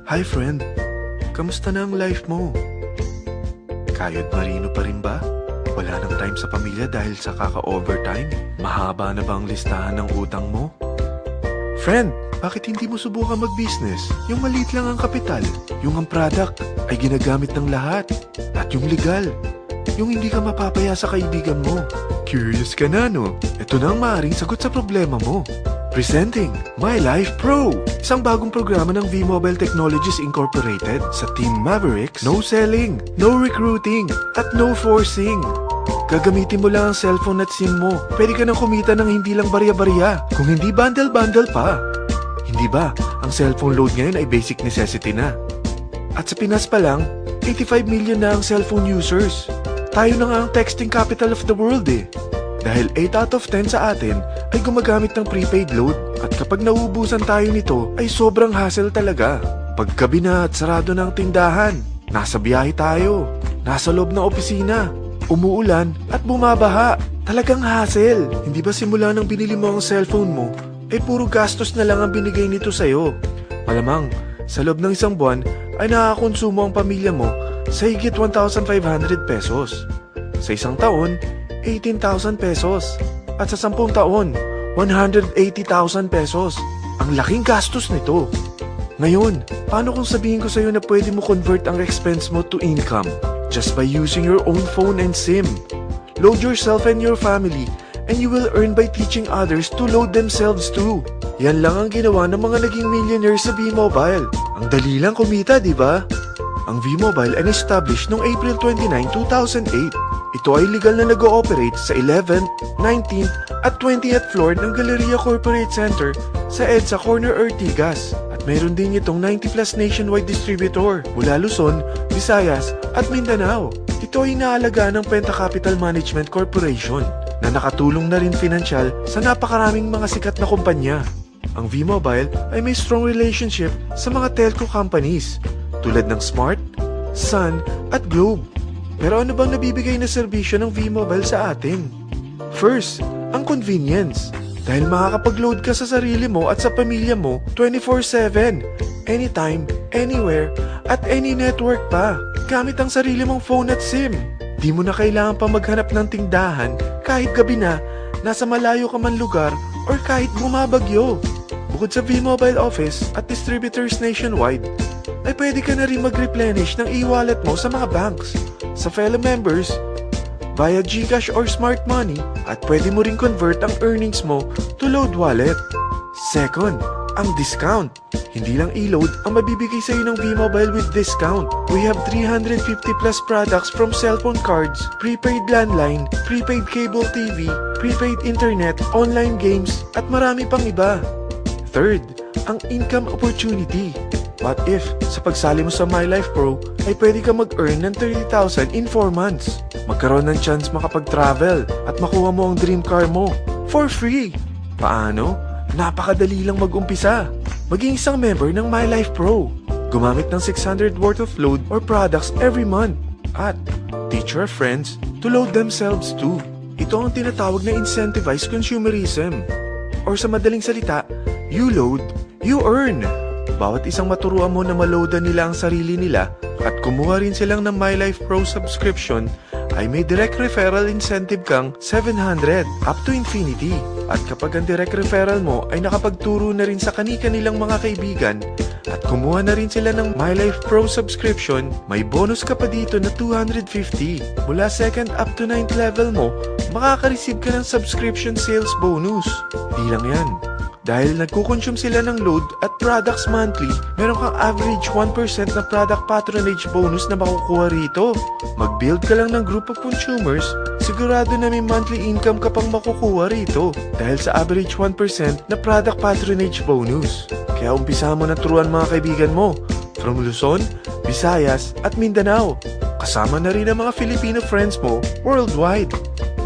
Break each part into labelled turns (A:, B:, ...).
A: Hi friend, kamusta na ang life mo? Kayod marino pa rin ba? Wala nang time sa pamilya dahil sa kaka-overtime? Mahaba na ba ang listahan ng utang mo? Friend, bakit hindi mo subukan mag-business? Yung maliit lang ang kapital, yung ang product ay ginagamit ng lahat, at yung legal, yung hindi ka mapapaya sa kaibigan mo. Curious ka na, no? Ito na ang maaaring sagot sa problema mo. Presenting My Life Pro, isang bagong programa ng V-Mobile Technologies Incorporated sa Team Mavericks. No selling, no recruiting, at no forcing. Gagamitin mo lang ang cellphone at SIM mo. Pwede ka nang kumita ng hindi lang barya-barya, kung hindi bundle-bundle pa. Hindi ba, ang cellphone load ngayon ay basic necessity na. At sa Pinas pa lang, 85 million na ang cellphone users. Tayo na nga ang texting capital of the world eh. Dahil 8 out of 10 sa atin ay gumagamit ng prepaid load at kapag nauubusan tayo nito ay sobrang hassle talaga. Paggabi na at sarado ng tindahan, nasa biyahe tayo, nasa loob ng opisina, umuulan at bumabaha. Talagang hassle. Hindi ba simula nang binili mo ang cellphone mo ay puro gastos na lang ang binigay nito sa'yo? Malamang, sa loob ng isang buwan ay nakakakonsumo ang pamilya mo sa higit 1,500 pesos. Sa isang taon, 18,000 pesos. At sa 10 taon, 180,000 pesos. Ang laking gastos nito. Ngayon, paano kung sabihin ko sa'yo na pwede mo convert ang expense mo to income just by using your own phone and SIM? Load yourself and your family and you will earn by teaching others to load themselves too. Yan lang ang ginawa ng mga naging millionaires sa V-Mobile. Ang dali lang kumita, di ba? Ang V-Mobile ay established noong April 29, 2008. Ito ay legal na nag-ooperate sa 11th, 19th at 20th floor ng Galleria Corporate Center sa EDSA Corner Ortigas. At mayroon din itong 90 plus nationwide distributor mula Luzon, Visayas at Mindanao. Ito ay inaalagaan ng Penta Capital Management Corporation na nakatulong na rin pinansyal sa napakaraming mga sikat na kumpanya. Ang V-Mobile ay may strong relationship sa mga telco companies tulad ng Smart, Sun at Globe. Pero ano bang nabibigay na serbisyo ng V-Mobile sa atin? First, ang convenience. Dahil makakapag-load ka sa sarili mo at sa pamilya mo 24/7, anytime, anywhere, at any network pa. Gamit ang sarili mong phone at SIM. Di mo na kailangan pa maghanap ng tindahan kahit gabi na, nasa malayo ka man lugar, or kahit bumabagyo. Bukod sa V-Mobile office at distributors nationwide, ay pwede ka na rin mag-replenish ng e-wallet mo sa mga banks, sa fellow members, via GCash or Smart Money, at pwede mo rin convert ang earnings mo to load wallet. Second, ang discount. Hindi lang e-load ang mabibigay sa iyo ng V-Mobile with discount. We have 350 plus products from cellphone cards, prepaid landline, prepaid cable TV, prepaid internet, online games, at marami pang iba. Third, ang income opportunity. What if, sa pagsali mo sa My Life Pro, ay pwede ka mag-earn ng 30,000 in 4 months? Magkaroon ng chance makapag-travel at makuha mo ang dream car mo for free. Paano? Napakadali lang mag-umpisa. Maging isang member ng My Life Pro. Gumamit ng 600 worth of load or products every month. At teach your friends to load themselves too. Ito ang tinatawag na incentivized consumerism. Or sa madaling salita, you load, you earn. Bawat isang maturuan mo na maloadan nila ang sarili nila at kumuha rin silang ng My Life Pro subscription ay may direct referral incentive kang 700 up to infinity. At kapag ang direct referral mo ay nakapagturo na rin sa kani-kanilang mga kaibigan at kumuha na rin sila ng My Life Pro subscription, may bonus ka pa dito na 250. Mula 2nd up to 9th level mo, makaka-receive ka ng subscription sales bonus. Di lang yan. Dahil nagkukonsume sila ng load at products monthly, meron kang average 1% na product patronage bonus na makukuha rito. Mag-build ka lang ng group of consumers, sigurado na may monthly income ka pang makukuha rito dahil sa average 1% na product patronage bonus. Kaya umpisa mo na turuan mga kaibigan mo from Luzon, Visayas at Mindanao. Kasama na rin ang mga Filipino friends mo worldwide.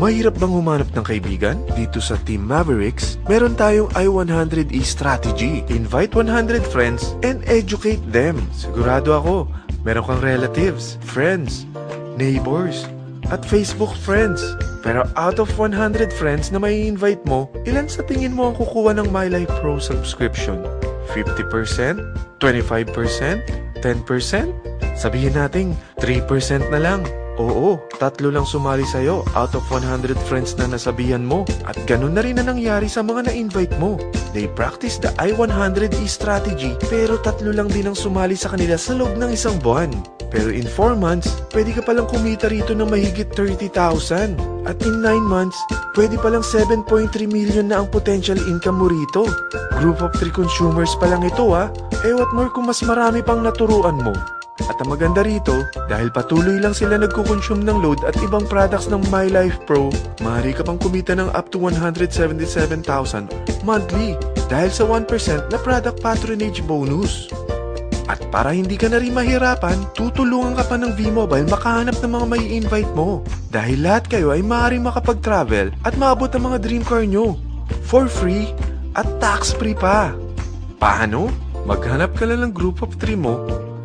A: Mahirap bang humanap ng kaibigan? Dito sa Team Mavericks, meron tayong I100E strategy. Invite 100 friends and educate them. Sigurado ako, meron kang relatives, friends, neighbors, at Facebook friends. Pero out of 100 friends na may invite mo, ilan sa tingin mo ang kukuha ng My Life Pro subscription? 50%? 25%? 10%? Sabihin nating 3% na lang. Oo, 3 lang sumali sa'yo out of 100 friends na nasabihan mo. At ganun na rin na nangyari sa mga na-invite mo. They practice the I-100E strategy pero 3 lang din ang sumali sa kanila sa loob ng isang buwan. Pero in 4 months, pwede ka palang kumita rito ng mahigit 30,000. At in 9 months, pwede palang 7.3 million na ang potential income mo rito. Group of 3 consumers pa lang ito what more kung mas marami pang naturuan mo. At ang maganda rito, dahil patuloy lang sila nagkukonsume ng load at ibang products ng My Life Pro, maaari ka pang kumita ng up to 177,000 monthly dahil sa 1% na product patronage bonus. At para hindi ka na rin mahirapan, tutulungan ka pa ng V-Mobile makahanap ng mga may invite mo. Dahil lahat kayo ay maaaring makapag-travel at maabot ang mga dream car nyo. For free at tax-free pa. Paano? Maghanap ka lang ng group of 3 mo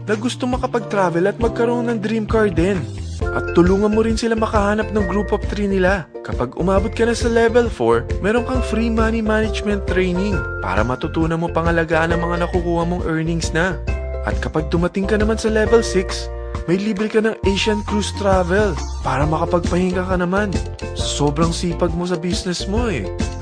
A: na gusto makapag-travel at magkaroon ng dream car din. At tulungan mo rin sila makahanap ng group of 3 nila. Kapag umabot ka na sa level 4, meron kang free money management training para matutunan mo pangalagaan ang mga nakukuha mong earnings na. At kapag dumating ka naman sa level 6, may libre ka ng Asian Cruise Travel para makapagpahinga ka naman. Sa sobrang sipag mo sa business mo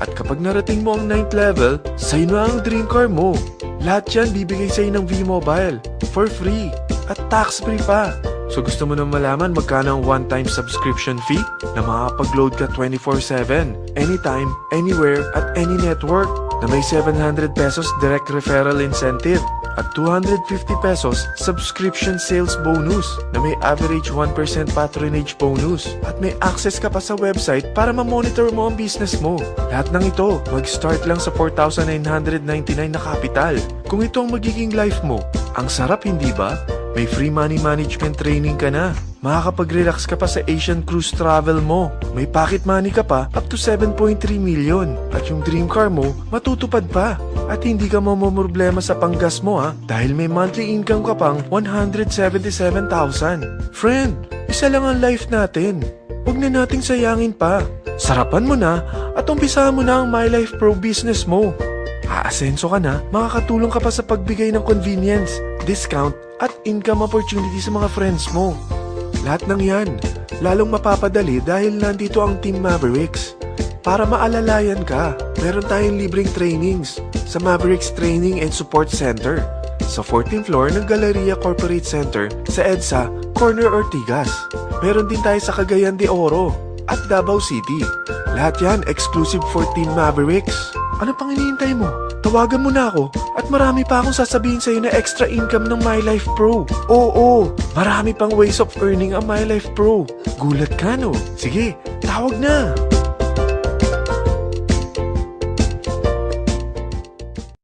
A: At kapag narating mo ang 9th level, sa'yo na ang dream car mo. Lahat yan bibigay sa'yo ng V-Mobile for free at tax-free pa. So gusto mo na malaman magkano ang one-time subscription fee na makakapag-load ka 24/7, anytime, anywhere, at any network na may 700 pesos direct referral incentive at 250 pesos subscription sales bonus na may average 1% patronage bonus at may access ka pa sa website para ma-monitor mo ang business mo. Lahat ng ito, mag-start lang sa 4,999 na capital. Kung ito ang magiging life mo, ang sarap hindi ba? May free money management training ka na. Makakapag-relax ka pa sa Asian Cruise Travel mo. May pocket money ka pa up to 7.3 million. At yung dream car mo, matutupad pa. At hindi ka mamomroblema sa panggas mo dahil may monthly income ka pang 177,000. Friend, isa lang ang life natin. Huwag na nating sayangin pa. Sarapan mo na at umpisahan mo na ang My Life Pro business mo. Aasenso ka na, makakatulong ka pa sa pagbigay ng convenience, discount, at income opportunity sa mga friends mo. Lahat ng yan, lalong mapapadali dahil nandito ang Team Mavericks. Para maalalayan ka, meron tayong libreng trainings sa Mavericks Training and Support Center, sa 14th floor ng Galleria Corporate Center sa EDSA, Corner Ortigas. Meron din tayo sa Cagayan de Oro at Davao City. Lahat yan exclusive for Team Mavericks. Ano pang hinihintay mo? Tawagan mo na ako at marami pa akong sasabihin sa'yo na extra income ng My Life Pro. Oo, marami pang ways of earning ang My Life Pro. Gulat ka no? Sige, tawag na!